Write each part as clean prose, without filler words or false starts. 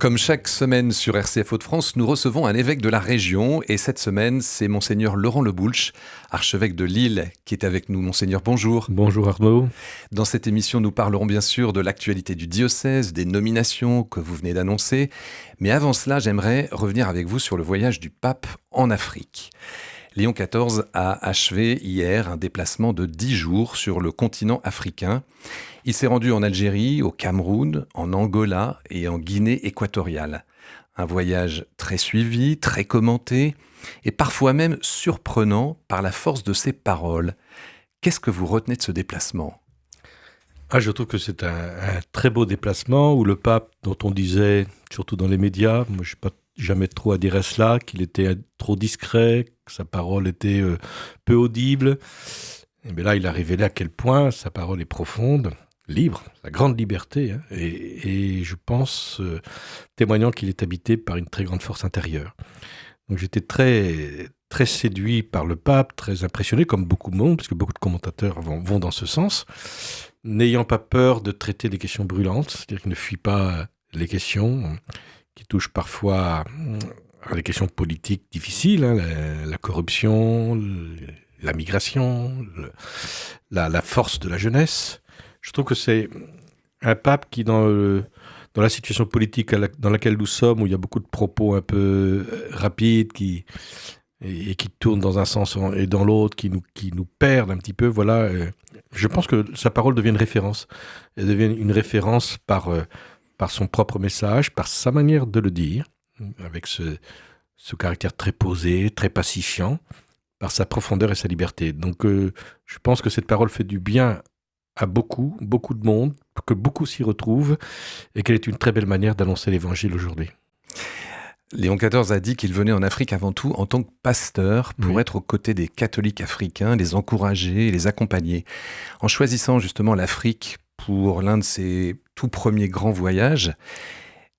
Comme chaque semaine sur RCF Hauts-de-France, nous recevons un évêque de la région et cette semaine, c'est Monseigneur Laurent Leboulch, archevêque de Lille, qui est avec nous. Monseigneur, bonjour. Bonjour Arnaud. Dans cette émission, nous parlerons bien sûr de l'actualité du diocèse, des nominations que vous venez d'annoncer. Mais avant cela, j'aimerais revenir avec vous sur le voyage du pape en Afrique. Léon XIV a achevé hier un déplacement de 10 jours sur le continent africain. Il s'est rendu en Algérie, au Cameroun, en Angola et en Guinée équatoriale. Un voyage très suivi, très commenté et parfois même surprenant par la force de ses paroles. Qu'est-ce que vous retenez de ce déplacement ? Je trouve que c'est un très beau déplacement où le pape, dont on disait, surtout dans les médias, moi je n'ai pas jamais trop à dire à cela, qu'il était trop discret, que sa parole était peu audible. Et bien là, il a révélé à quel point sa parole est profonde, libre, la grande liberté, hein, et je pense, témoignant qu'il est habité par une très grande force intérieure. Donc j'étais très, très séduit par le pape, très impressionné, comme beaucoup de monde, parce que beaucoup de commentateurs vont dans ce sens, n'ayant pas peur de traiter des questions brûlantes, c'est-à-dire qu'il ne fuit pas les questions qui touchent parfois à des questions politiques difficiles, hein, la corruption, la migration, la force de la jeunesse. Je trouve que c'est un pape qui, dans la situation politique dans laquelle nous sommes, où il y a beaucoup de propos un peu rapides, qui tournent dans un sens et dans l'autre, qui nous perdent un petit peu, voilà. Je pense que sa parole devient une référence. Elle devient une référence par son propre message, par sa manière de le dire, avec ce caractère très posé, très pacifiant, par sa profondeur et sa liberté. Donc je pense que cette parole fait du bien à beaucoup, beaucoup de monde, que beaucoup s'y retrouvent, et qu'elle est une très belle manière d'annoncer l'évangile aujourd'hui. Léon XIV a dit qu'il venait en Afrique avant tout en tant que pasteur pour être aux côtés des catholiques africains, les encourager et les accompagner. En choisissant justement l'Afrique pour l'un de ses tout premiers grands voyages,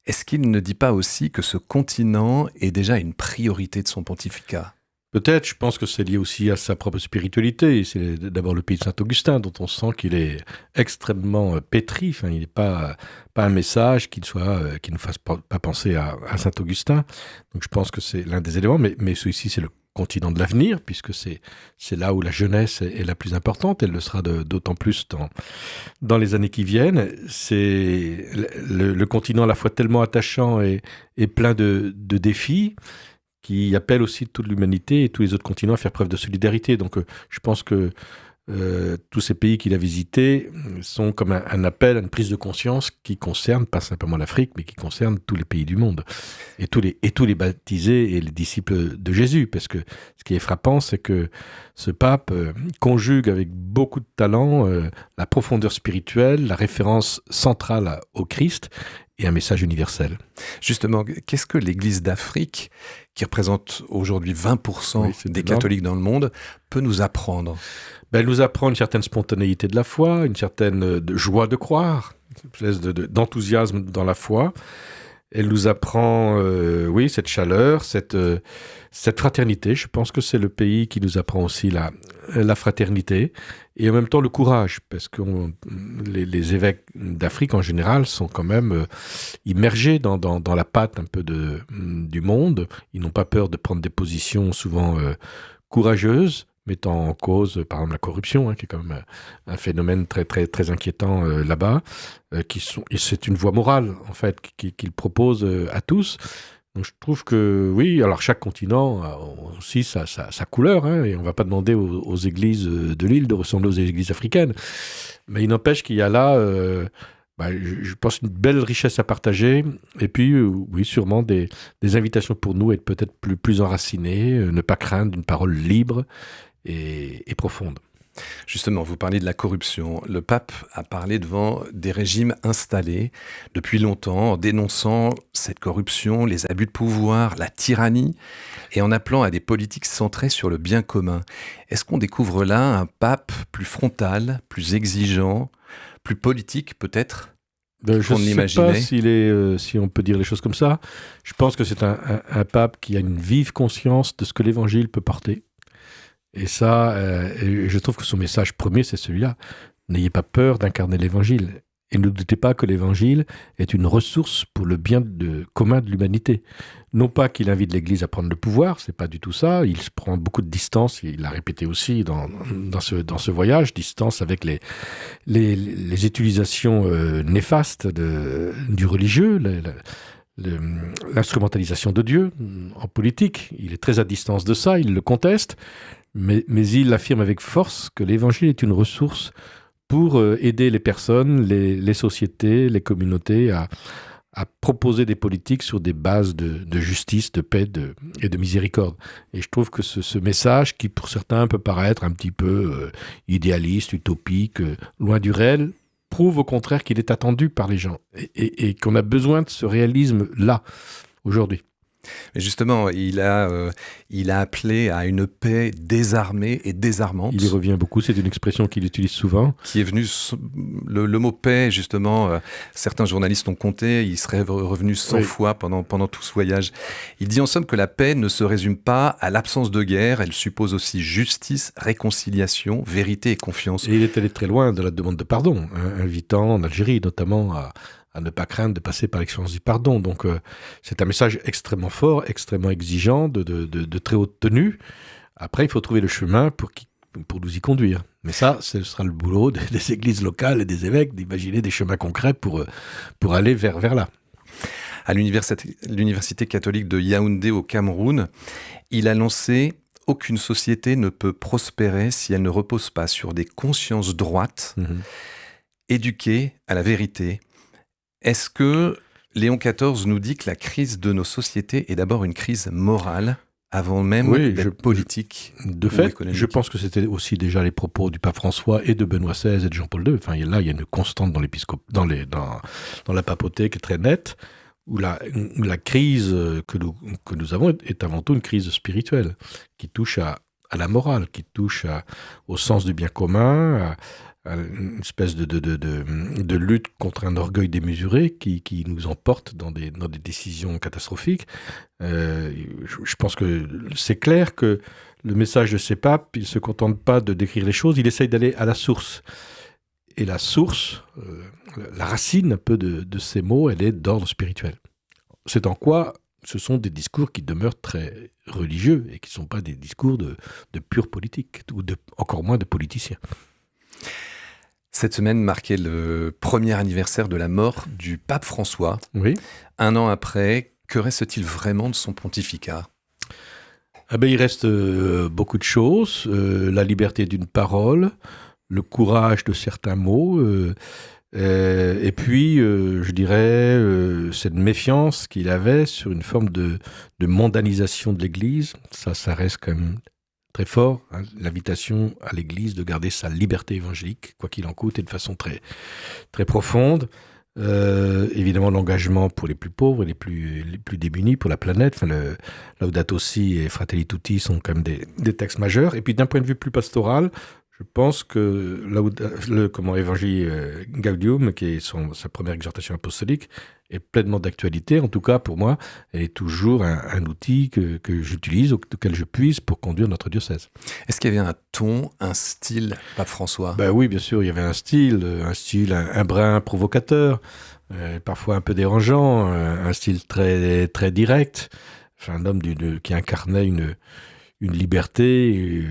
est-ce qu'il ne dit pas aussi que ce continent est déjà une priorité de son pontificat ? Peut-être, je pense que c'est lié aussi à sa propre spiritualité. C'est d'abord le pays de Saint-Augustin, dont on sent qu'il est extrêmement pétri. Enfin, il n'est pas un message qui ne fasse pas penser à Saint-Augustin. Donc je pense que c'est l'un des éléments, mais celui-ci, c'est le continent de l'avenir, puisque c'est là où la jeunesse est la plus importante. Elle le sera d'autant plus dans les années qui viennent. C'est le continent à la fois tellement attachant et plein de défis, qui appelle aussi toute l'humanité et tous les autres continents à faire preuve de solidarité. Donc je pense que tous ces pays qu'il a visités sont comme un appel à une prise de conscience qui concerne pas simplement l'Afrique, mais qui concerne tous les pays du monde, et tous les baptisés et les disciples de Jésus. Parce que ce qui est frappant, c'est que ce pape conjugue avec beaucoup de talent la profondeur spirituelle, la référence centrale au Christ, et un message universel. Justement, qu'est-ce que l'Église d'Afrique, qui représente aujourd'hui 20% des catholiques dans le monde, peut nous apprendre ? Elle nous apprend une certaine spontanéité de la foi, une certaine joie de croire, une espèce d'enthousiasme dans la foi. Elle nous apprend, cette chaleur, cette fraternité. Je pense que c'est le pays qui nous apprend aussi la fraternité et en même temps le courage, parce que les évêques d'Afrique en général sont quand même immergés dans la pâte un peu du monde. Ils n'ont pas peur de prendre des positions souvent courageuses, mettant en cause, par exemple, la corruption, qui est quand même un phénomène très, très, très inquiétant là-bas, et c'est une voie morale, en fait, qu'il propose à tous. Donc je trouve que, oui, alors chaque continent a aussi sa couleur, et on ne va pas demander aux églises de l'île de ressembler aux églises africaines. Mais il n'empêche qu'il y a là, je pense, une belle richesse à partager, et puis, oui, sûrement des invitations pour nous à être peut-être plus enracinés, ne pas craindre une parole libre et profonde. Justement, vous parlez de la corruption. Le pape a parlé devant des régimes installés depuis longtemps, en dénonçant cette corruption, les abus de pouvoir, la tyrannie, et en appelant à des politiques centrées sur le bien commun. Est-ce qu'on découvre là un pape plus frontal, plus exigeant, plus politique peut-être ? Je ne sais pas si on peut dire les choses comme ça. Je pense que c'est un pape qui a une vive conscience de ce que l'Évangile peut porter. Et ça, je trouve que son message premier, c'est celui-là. N'ayez pas peur d'incarner l'Évangile. Et ne doutez pas que l'Évangile est une ressource pour le bien commun de l'humanité. Non pas qu'il invite l'Église à prendre le pouvoir, c'est pas du tout ça. Il prend beaucoup de distance, il l'a répété aussi dans ce voyage, distance avec les utilisations néfastes du religieux, l'instrumentalisation de Dieu en politique. Il est très à distance de ça, il le conteste, mais il affirme avec force que l'Évangile est une ressource pour aider les personnes, les sociétés, les communautés à proposer des politiques sur des bases de justice, de paix et de miséricorde. Et je trouve que ce message, qui pour certains peut paraître un petit peu idéaliste, utopique, loin du réel, prouve au contraire qu'il est attendu par les gens et qu'on a besoin de ce réalisme-là, aujourd'hui. Mais justement, il a appelé à une paix désarmée et désarmante. Il y revient beaucoup, c'est une expression qu'il utilise souvent. Qui est venu, le mot paix, justement, certains journalistes ont compté, il serait revenu 100 fois pendant tout ce voyage. Il dit en somme que la paix ne se résume pas à l'absence de guerre, elle suppose aussi justice, réconciliation, vérité et confiance. Et il est allé très loin de la demande de pardon, invitant en Algérie notamment à ne pas craindre de passer par l'expérience du pardon. Donc c'est un message extrêmement fort, extrêmement exigeant, de très haute tenue. Après, il faut trouver le chemin pour nous y conduire. Mais ça, ce sera le boulot des églises locales et des évêques, d'imaginer des chemins concrets pour aller vers là. À l'université catholique de Yaoundé au Cameroun, il a lancé « Aucune société ne peut prospérer si elle ne repose pas sur des consciences droites, éduquées à la vérité ». Est-ce que Léon XIV nous dit que la crise de nos sociétés est d'abord une crise morale avant même d'être politique de fait, économique? Je pense que c'était aussi déjà les propos du pape François et de Benoît XVI et de Jean-Paul II. Enfin, là, il y a une constante dans la papauté qui est très nette, où la crise que nous avons est avant tout une crise spirituelle, qui touche à la morale, qui touche au sens du bien commun, à une espèce de lutte contre un orgueil démesuré qui nous emporte dans des décisions catastrophiques. Je pense que c'est clair que le message de ces papes, il ne se contente pas de décrire les choses, il essaye d'aller à la source. Et la source, la racine un peu de ces mots, elle est d'ordre spirituel. C'est en quoi ce sont des discours qui demeurent très religieux et qui ne sont pas des discours de pure politique, ou encore moins de politiciens. Cette semaine marquait le premier anniversaire de la mort du pape François. Oui. Un an après, que reste-t-il vraiment de son pontificat ? Il reste beaucoup de choses. La liberté d'une parole, le courage de certains mots, et puis, je dirais, cette méfiance qu'il avait sur une forme de mondanisation de l'Église. Ça reste quand même très fort, l'invitation à l'Église de garder sa liberté évangélique, quoi qu'il en coûte, et de façon très, très profonde. Évidemment, l'engagement pour les plus pauvres et les plus démunis, pour la planète. Enfin, Laudato Si et Fratelli Tutti sont quand même des textes majeurs. Et puis, d'un point de vue plus pastoral, je pense que Evangelii Gaudium, qui est sa première exhortation apostolique, est pleinement d'actualité. En tout cas, pour moi, elle est toujours un outil que j'utilise, auquel je puise pour conduire notre diocèse. Est-ce qu'il y avait un ton, un style, Pape François ? Oui, bien sûr, il y avait un style, un brin provocateur, parfois un peu dérangeant, un style très, très direct. Enfin, un homme qui incarnait une liberté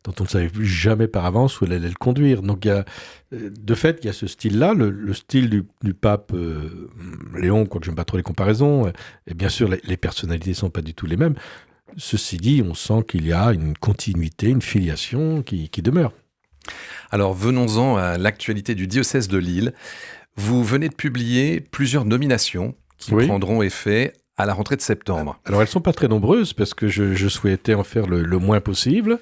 dont on ne savait jamais par avance où elle allait le conduire. Donc, de fait, il y a ce style-là, le style du pape Léon, quoique je n'aime pas trop les comparaisons, et bien sûr, les personnalités ne sont pas du tout les mêmes. Ceci dit, on sent qu'il y a une continuité, une filiation qui demeure. Alors, venons-en à l'actualité du diocèse de Lille. Vous venez de publier plusieurs nominations qui prendront effet à la rentrée de septembre. Alors, elles ne sont pas très nombreuses parce que je souhaitais en faire le moins possible,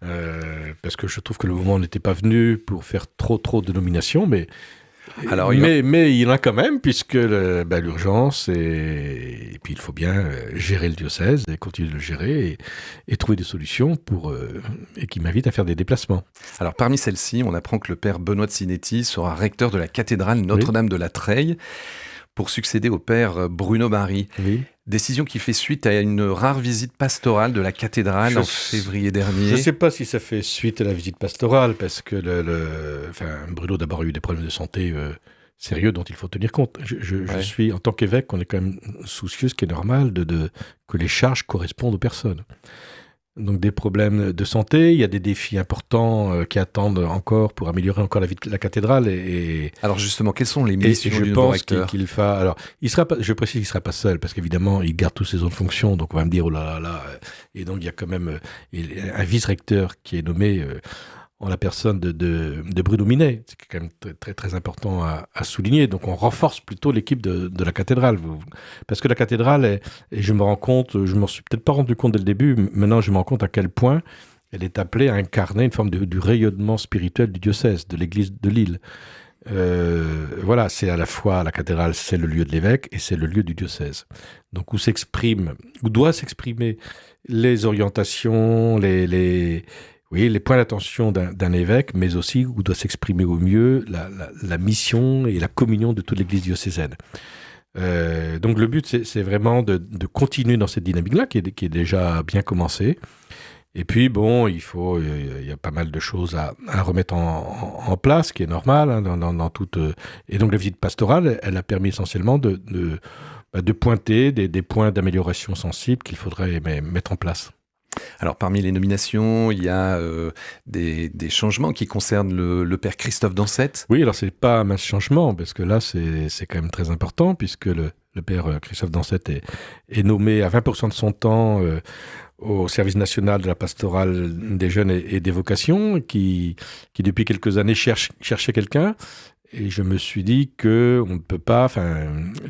parce que je trouve que le moment n'était pas venu pour faire trop de nominations, mais il y en a quand même, puisque l'urgence, et puis il faut bien gérer le diocèse et continuer de le gérer et trouver des solutions et qui m'invitent à faire des déplacements. Alors, parmi celles-ci, on apprend que le père Benoît de Sinetti sera recteur de la cathédrale Notre-Dame de la Treille, pour succéder au père Bruno Bari. Oui. Décision qui fait suite à une rare visite pastorale de la cathédrale en février dernier. Je ne sais pas si ça fait suite à la visite pastorale, parce que Bruno d'abord a eu des problèmes de santé sérieux dont il faut tenir compte. Je suis, en tant qu'évêque, on est quand même soucieux, ce qui est normal, que les charges correspondent aux personnes. Donc des problèmes de santé, il y a des défis importants qui attendent encore pour améliorer encore la vie de la cathédrale. Alors justement, quelles sont les missions du nouveau recteur ? Je précise qu'il ne sera pas seul, parce qu'évidemment, il garde tous ses autres fonctions, donc on va me dire, oh là là là, et donc il y a quand même un vice-recteur qui est nommé en la personne de Bruno Minet. C'est quand même très, très, très important à souligner. Donc on renforce plutôt l'équipe de la cathédrale. Parce que la cathédrale, et je me rends compte, je ne m'en suis peut-être pas rendu compte dès le début, maintenant je me rends compte à quel point elle est appelée à incarner une forme du rayonnement spirituel du diocèse, de l'église de Lille. Voilà, c'est à la fois la cathédrale, c'est le lieu de l'évêque et c'est le lieu du diocèse. Donc où doit s'exprimer les orientations, les points d'attention d'un évêque, mais aussi où doit s'exprimer au mieux la mission et la communion de toute l'église diocésaine. Donc le but, c'est vraiment de continuer dans cette dynamique-là, qui est déjà bien commencée. Et puis, bon, il y a pas mal de choses à remettre en place, ce qui est normal, hein, dans toute... Et donc la visite pastorale, elle a permis essentiellement de pointer des points d'amélioration sensibles qu'il faudrait mettre en place. Alors, parmi les nominations, il y a des changements qui concernent le père Christophe Dansette. Oui, alors c'est pas un mince changement, parce que là, c'est quand même très important, puisque le père Christophe Dansette est nommé à 20% de son temps au service national de la pastorale des jeunes et des vocations, qui depuis quelques années cherchait quelqu'un. Et je me suis dit que on ne peut pas,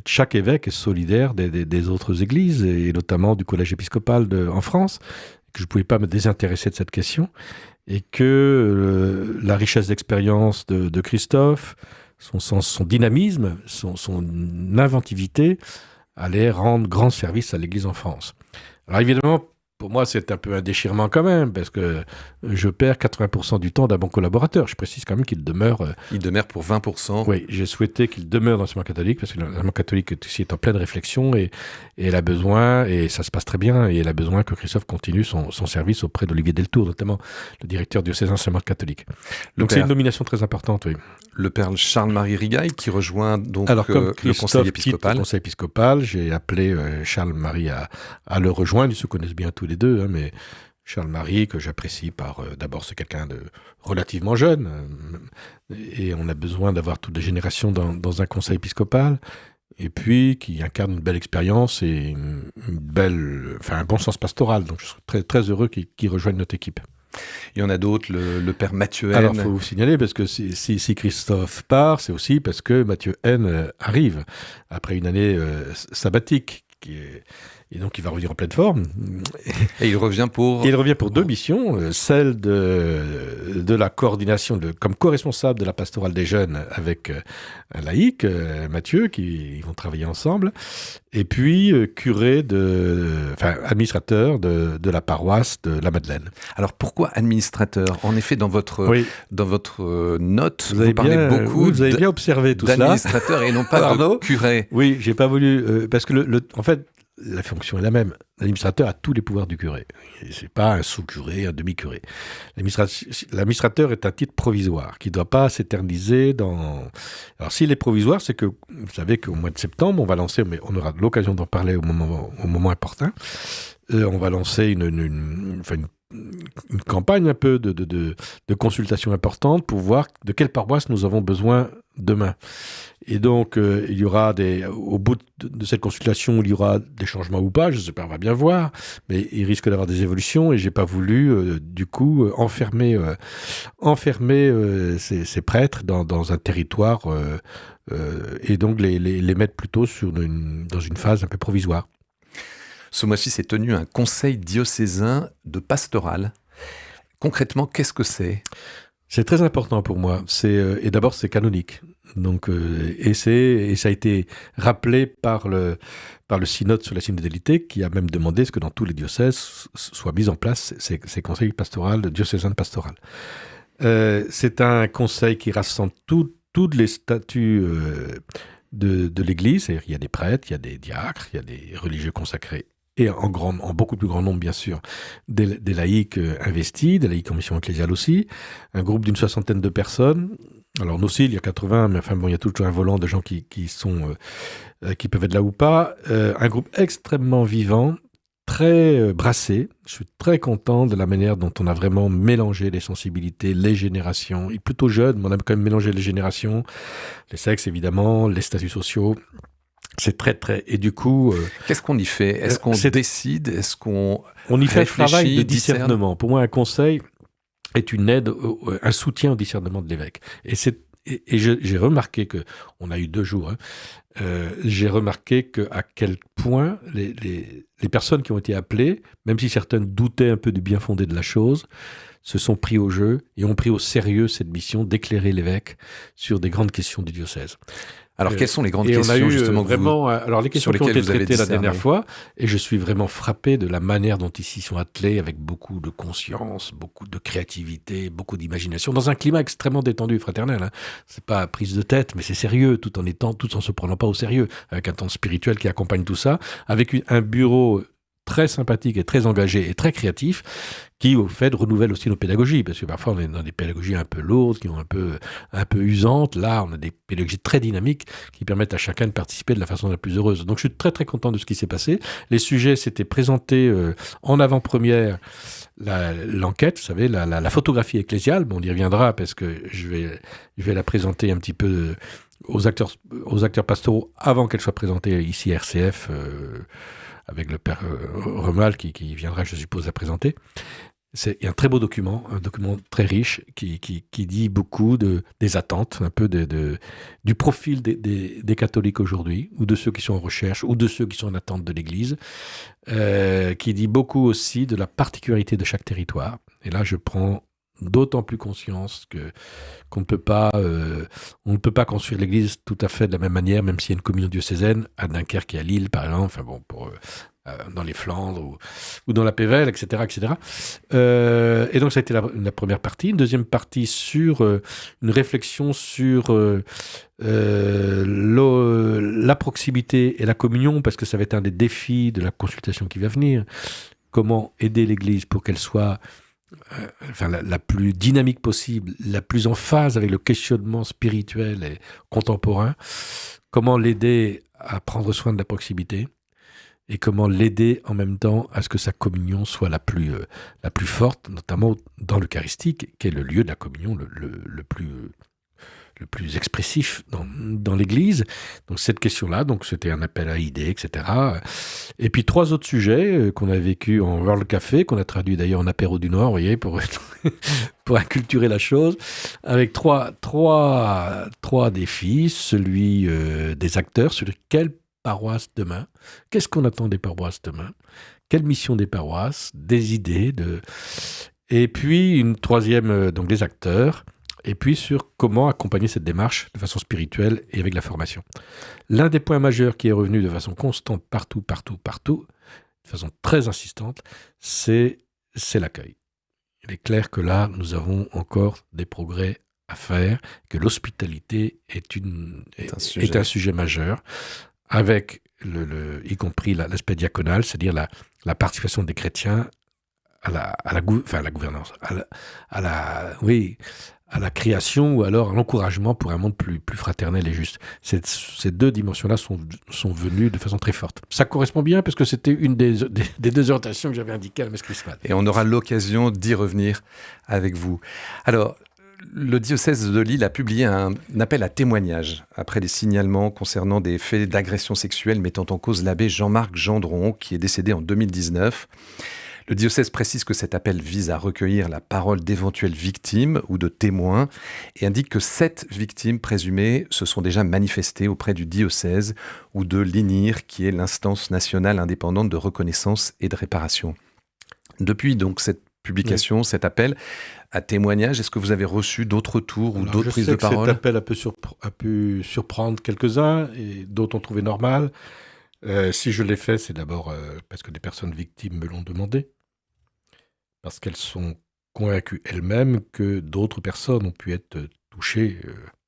chaque évêque est solidaire des autres églises, et notamment du collège épiscopal en France, que je ne pouvais pas me désintéresser de cette question, et que la richesse d'expérience de Christophe, son dynamisme, son inventivité, allait rendre grand service à l'église en France. Alors évidemment, pour moi, c'est un peu un déchirement quand même, parce que je perds 80% du temps d'un bon collaborateur. Je précise quand même qu'il demeure... Il demeure pour 20%. Oui, j'ai souhaité qu'il demeure dans l'enseignement catholique, parce que l'enseignement catholique est en pleine réflexion, et elle a besoin, et ça se passe très bien, et elle a besoin que Christophe continue son service auprès d'Olivier Deltour, notamment le directeur diocésain d'enseignement catholique. Donc c'est une nomination très importante, oui. Le père Charles-Marie Rigaille, qui rejoint donc comme le conseil épiscopal. Le conseil épiscopal, j'ai appelé Charles-Marie à le rejoindre. Ils se connaissent bien tous les deux, hein, mais Charles-Marie, que j'apprécie d'abord, c'est quelqu'un de relativement jeune, et on a besoin d'avoir toutes les générations dans un conseil épiscopal, et puis qui incarne une belle expérience et un bon sens pastoral. Donc je suis très, très heureux qu'il rejoigne notre équipe. Il y en a d'autres, le père Mathieu N. Alors, il faut vous signaler, parce que si Christophe part, c'est aussi parce que Mathieu N arrive, après une année sabbatique, et donc il va revenir en pleine forme. Et il revient pour... deux missions, celle de la coordination, comme co-responsable de la pastorale des jeunes avec un laïc, Mathieu, ils vont travailler ensemble, et puis administrateur de la paroisse de la Madeleine. Alors pourquoi administrateur ? En effet, dans votre note, vous parlez beaucoup vous avez bien observé tout d'administrateur et non pas de curé. Oui, j'ai pas voulu... parce que en fait, la fonction est la même. L'administrateur a tous les pouvoirs du curé. C'est pas un sous-curé, un demi-curé. L'administrateur est un titre provisoire qui ne doit pas s'éterniser dans... Alors, s'il est provisoire, c'est que, vous savez qu'au mois de septembre, on va lancer, mais on aura l'occasion d'en parler au moment opportun, on va lancer une campagne un peu de consultation importante pour voir de quelle paroisse nous avons besoin demain. Et donc, il y aura au bout de cette consultation, il y aura des changements ou pas, je ne sais pas, on va bien voir, mais il risque d'avoir des évolutions, et je n'ai pas voulu, du coup, enfermer ces prêtres dans un territoire, et donc les mettre plutôt dans une phase un peu provisoire. Ce mois-ci s'est tenu un conseil diocésain de pastoral. Concrètement, qu'est-ce que c'est ? C'est très important pour moi. Et d'abord, c'est canonique. Donc, et ça a été rappelé par le synode sur la synodalité, qui a même demandé ce que dans tous les diocèses soient mis en place ces conseils pastoraux, diocésains de pastoral. C'est un conseil qui rassemble tous les statuts de l'Église. C'est-à-dire, il y a des prêtres, il y a des diacres, il y a des religieux consacrés, et en beaucoup plus grand nombre, bien sûr, des laïcs investis, des laïcs en mission ecclésiale aussi, un groupe d'une 60aine de personnes, Alors, on oscille, il y a 80, mais enfin bon, il y a toujours un volant de gens qui peuvent être là ou pas. Un groupe extrêmement vivant, très brassé. Je suis très content de la manière dont on a vraiment mélangé les sensibilités, les générations. Il est plutôt jeune, mais on a quand même mélangé les générations, les sexes évidemment, les statuts sociaux. C'est très, très... Et du coup... Qu'est-ce qu'on y fait? Est-ce qu'on décide? Est-ce qu'on on y fait le travail de discerne? discernement. Pour moi, un conseil est une aide, un soutien au discernement de l'évêque. Et j'ai remarqué que... On a eu 2 jours, hein, j'ai remarqué à quel point les personnes qui ont été appelées, même si certaines doutaient un peu du bien fondé de la chose, se sont pris au jeu et ont pris au sérieux cette mission d'éclairer l'évêque sur des grandes questions du diocèse. Alors, quelles sont les grandes questions, justement, alors, les questions qui ont été traitées la dernière fois, et je suis vraiment frappé de la manière dont ici sont attelés, avec beaucoup de conscience, beaucoup de créativité, beaucoup d'imagination, dans un climat extrêmement détendu et fraternel. Hein. C'est pas prise de tête, mais c'est sérieux, tout en se prenant pas au sérieux, avec un temps spirituel qui accompagne tout ça, avec un bureau très sympathique et très engagé et très créatif, qui, au fait, renouvelle aussi nos pédagogies, parce que parfois, on est dans des pédagogies un peu lourdes, qui sont un peu usantes. Là, on a des pédagogies très dynamiques qui permettent à chacun de participer de la façon la plus heureuse. Donc, je suis très, très content de ce qui s'est passé. Les sujets s'étaient présentés en avant-première, l'enquête, vous savez, la photographie ecclésiale. Bon, on y reviendra, parce que je vais la présenter un petit peu aux acteurs pastoraux avant qu'elle soit présentée ici à RCF, avec le père Remal qui viendra, je suppose, la présenter. Il y a un très beau document, un document très riche qui dit beaucoup des attentes, un peu du profil des catholiques aujourd'hui, ou de ceux qui sont en recherche, ou de ceux qui sont en attente de l'Église, qui dit beaucoup aussi de la particularité de chaque territoire. Et là, je prends d'autant plus conscience qu'on ne peut pas construire l'Église tout à fait de la même manière, même s'il y a une communion diocésaine à Dunkerque et à Lille, par exemple, enfin bon, dans les Flandres ou dans la Pévèle, etc., etc. Et donc, ça a été la première partie. Une deuxième partie sur une réflexion sur la proximité et la communion, parce que ça va être un des défis de la consultation qui va venir. Comment aider l'Église pour qu'elle soit la plus dynamique possible, la plus en phase avec le questionnement spirituel et contemporain. Comment l'aider à prendre soin de la proximité et comment l'aider en même temps à ce que sa communion soit la plus forte, notamment dans l'Eucharistique, qui est le lieu de la communion le plus expressif dans l'Église. Donc cette question-là, donc c'était un appel à idées, etc. Et puis 3 autres sujets qu'on a vécu en World Café, qu'on a traduit d'ailleurs en apéro du Nord, vous voyez, pour inculturer la chose, avec trois défis. Celui des acteurs, celui de quelle paroisse demain, qu'est-ce qu'on attend des paroisses demain, quelle mission des paroisses, des idées, et puis une troisième, donc des acteurs, et puis sur comment accompagner cette démarche de façon spirituelle et avec la formation. L'un des points majeurs qui est revenu de façon constante partout, de façon très insistante, c'est l'accueil. Il est clair que là, nous avons encore des progrès à faire, que l'hospitalité est un sujet majeur, avec y compris l'aspect diaconal, c'est-à-dire la participation des chrétiens à la gouvernance, à la création ou alors à l'encouragement pour un monde plus fraternel et juste. Ces 2 dimensions-là sont venues de façon très forte. Ça correspond bien parce que c'était une des 2 orientations que j'avais indiquées à la messe chrismale. Et on aura l'occasion d'y revenir avec vous. Alors, le diocèse de Lille a publié un appel à témoignage après des signalements concernant des faits d'agression sexuelle mettant en cause l'abbé Jean-Marc Gendron, qui est décédé en 2019. Le diocèse précise que cet appel vise à recueillir la parole d'éventuelles victimes ou de témoins et indique que 7 victimes présumées se sont déjà manifestées auprès du diocèse ou de l'INIR, qui est l'instance nationale indépendante de reconnaissance et de réparation. Depuis donc cette publication, cet appel à témoignage, est-ce que vous avez reçu d'autres retours ou d'autres prises de parole ? Cet appel a pu surprendre quelques-uns et d'autres ont trouvé normal. Si je l'ai fait, c'est d'abord parce que des personnes victimes me l'ont demandé, parce qu'elles sont convaincues elles-mêmes que d'autres personnes ont pu être touchées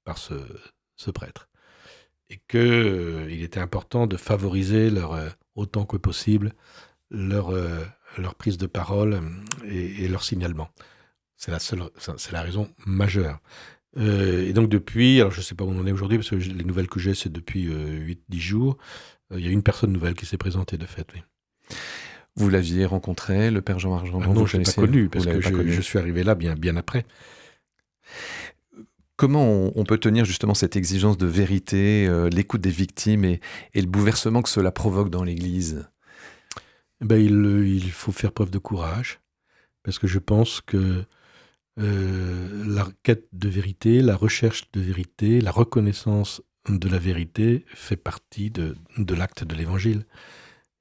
par ce prêtre. Et qu'il était important de favoriser autant que possible leur prise de parole et leur signalement. C'est la raison majeure. Et donc depuis, alors je ne sais pas où on en est aujourd'hui, parce que les nouvelles que j'ai, c'est depuis 8-10 jours, il y a une personne nouvelle qui s'est présentée de fait, oui. Vous l'aviez rencontré, le père Jean Argendon? Non, vous je ne l'ai pas connaissiez? connu, Vous parce l'avez que pas connu. je suis arrivé là bien après. Comment on peut tenir justement cette exigence de vérité, l'écoute des victimes et le bouleversement que cela provoque dans l'Église? Il faut faire preuve de courage, parce que je pense que la quête de vérité, la recherche de vérité, la reconnaissance de la vérité fait partie de l'acte de l'Évangile.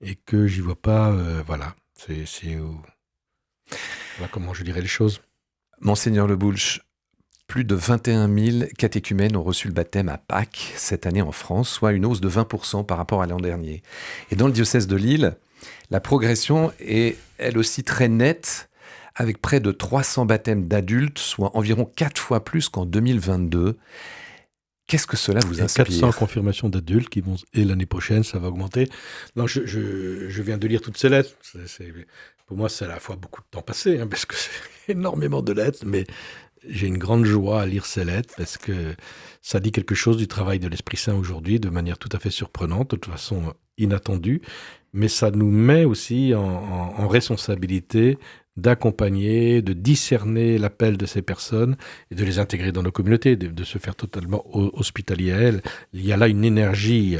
Et que j'y vois pas, voilà, voilà comment je dirais les choses. Monseigneur Le Boulch, plus de 21 000 catéchumènes ont reçu le baptême à Pâques cette année en France, soit une hausse de 20% par rapport à l'an dernier. Et dans le diocèse de Lille, la progression est elle aussi très nette, avec près de 300 baptêmes d'adultes, soit environ 4 fois plus qu'en 2022. Qu'est-ce que cela vous inspire? 400 confirmations d'adultes qui vont, et l'année prochaine, ça va augmenter. Non, je viens de lire toutes ces lettres. Pour moi, c'est à la fois beaucoup de temps passé, parce que c'est énormément de lettres, mais j'ai une grande joie à lire ces lettres parce que ça dit quelque chose du travail de l'Esprit Saint aujourd'hui de manière tout à fait surprenante, de toute façon inattendue, mais ça nous met aussi en responsabilité d'accompagner, de discerner l'appel de ces personnes et de les intégrer dans nos communautés, de se faire totalement hospitalier à elles. Il y a là une énergie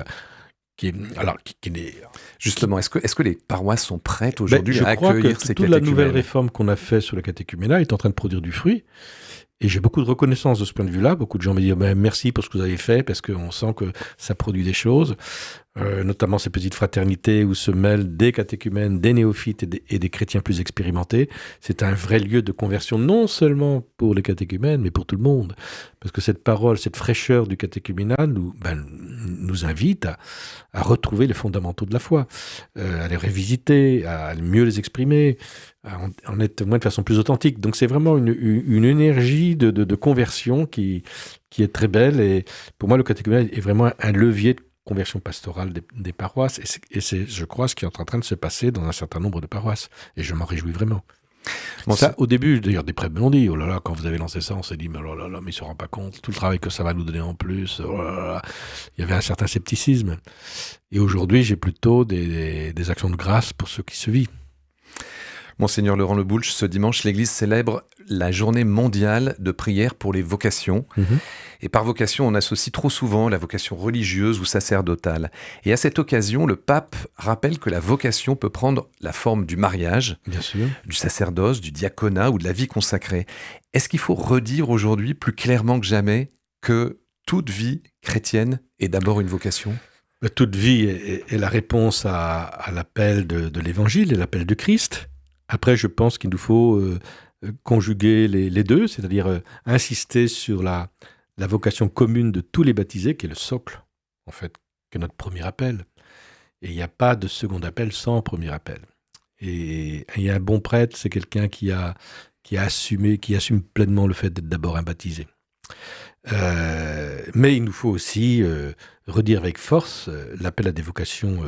qui est... Justement, est-ce que les paroisses sont prêtes aujourd'hui à accueillir ces catéchumènes? Je crois que toute la nouvelle réforme qu'on a faite sur le catéchuménat est en train de produire du fruit. Et j'ai beaucoup de reconnaissance de ce point de vue-là. Beaucoup de gens me disent merci pour ce que vous avez fait, parce qu'on sent que ça produit des choses. Notamment ces petites fraternités où se mêlent des catéchumènes, des néophytes et des chrétiens plus expérimentés. C'est un vrai lieu de conversion, non seulement pour les catéchumènes, mais pour tout le monde. Parce que cette parole, cette fraîcheur du catéchuménat nous invite à retrouver les fondamentaux de la foi, à les revisiter, à mieux les exprimer, à en être moins de façon plus authentique. Donc c'est vraiment une énergie de conversion qui est très belle. Et pour moi, le catéchuménat est vraiment un levier de conversion pastorale des paroisses, et c'est, je crois, ce qui est en train de se passer dans un certain nombre de paroisses, et je m'en réjouis vraiment. Bon, ça, au début, d'ailleurs, des prêtres me l'ont dit, oh là là, quand vous avez lancé ça, on s'est dit, mais oh là là, mais il ne se rend pas compte, tout le travail que ça va nous donner en plus, oh là là. Il y avait un certain scepticisme. Et aujourd'hui, j'ai plutôt des actions de grâce pour ceux qui se vivent. Monseigneur Laurent Le Boulch, ce dimanche, l'Église célèbre la journée mondiale de prière pour les vocations. Et par vocation, on associe trop souvent la vocation religieuse ou sacerdotale. Et à cette occasion, le pape rappelle que la vocation peut prendre la forme du mariage, bien sûr, du sacerdoce, du diaconat ou de la vie consacrée. Est-ce qu'il faut redire aujourd'hui plus clairement que jamais que toute vie chrétienne est d'abord une vocation ? Toute vie est la réponse à l'appel de l'Évangile et l'appel de Christ. Après, je pense qu'il nous faut conjuguer les deux, c'est-à-dire insister sur la vocation commune de tous les baptisés, qui est le socle, en fait, qui est notre premier appel. Et il n'y a pas de second appel sans premier appel. Et un bon prêtre, c'est quelqu'un qui assume pleinement le fait d'être d'abord un baptisé. Mais il nous faut aussi redire avec force l'appel à des vocations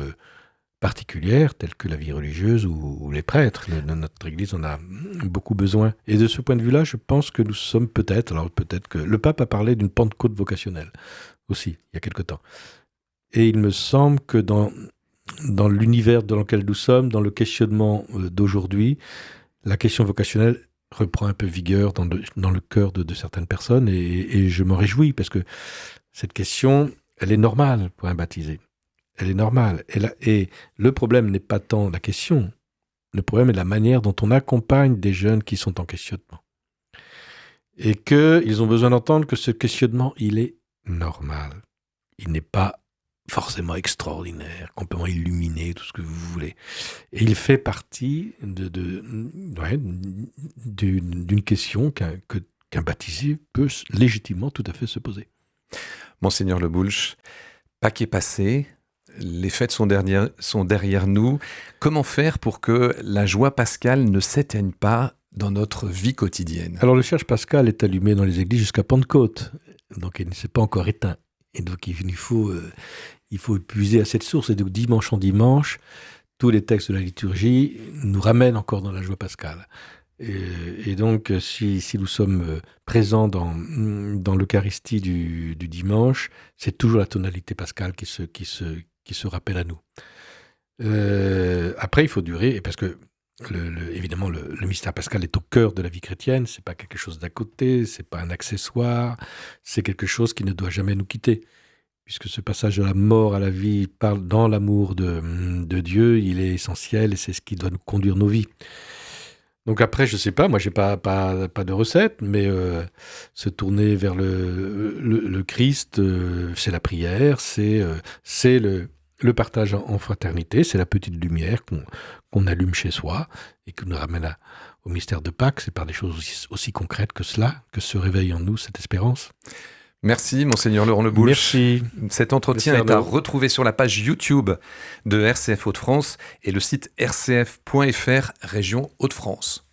particulières, telles que la vie religieuse ou les prêtres. Notre Église en a beaucoup besoin. Et de ce point de vue-là, je pense que nous sommes peut-être que... Le pape a parlé d'une Pentecôte vocationnelle, aussi, il y a quelque temps. Et il me semble que dans l'univers dans lequel nous sommes, dans le questionnement d'aujourd'hui, la question vocationnelle reprend un peu vigueur dans le cœur de certaines personnes, et je m'en réjouis, parce que cette question, elle est normale pour un baptisé. Elle est normale. Et le problème n'est pas tant la question, le problème est la manière dont on accompagne des jeunes qui sont en questionnement. Et qu'ils ont besoin d'entendre que ce questionnement, il est normal. Il n'est pas forcément extraordinaire, complètement illuminé, tout ce que vous voulez. Et il fait partie d'une question qu'un baptisé peut légitimement tout à fait se poser. Monseigneur Le Boulch, Pâques est passé, les fêtes sont derrière nous. Comment faire pour que la joie pascale ne s'éteigne pas dans notre vie quotidienne ? Alors le cierge pascal est allumé dans les églises jusqu'à Pentecôte, donc il ne s'est pas encore éteint. Et donc il faut puiser à cette source. Et donc dimanche en dimanche, tous les textes de la liturgie nous ramènent encore dans la joie pascale. Et donc, si nous sommes présents dans l'Eucharistie du dimanche, c'est toujours la tonalité pascale qui se rappelle à nous. Après, il faut durer, parce que évidemment, le mystère pascal est au cœur de la vie chrétienne. C'est pas quelque chose d'à côté, c'est pas un accessoire, c'est quelque chose qui ne doit jamais nous quitter. Puisque ce passage de la mort à la vie parle dans l'amour de Dieu, il est essentiel et c'est ce qui doit nous conduire nos vies. Donc après, je sais pas, moi j'ai pas de recette, mais se tourner vers le Christ, c'est la prière, c'est le partage en fraternité, c'est la petite lumière qu'on allume chez soi et qui nous ramène au mystère de Pâques. C'est par des choses aussi concrètes que cela que se réveille en nous cette espérance. Merci, Monseigneur Laurent Le Boulch. Merci. Cet entretien est à retrouver sur la page YouTube de RCF Hauts-de-France et le site rcf.fr, région Hauts-de-France.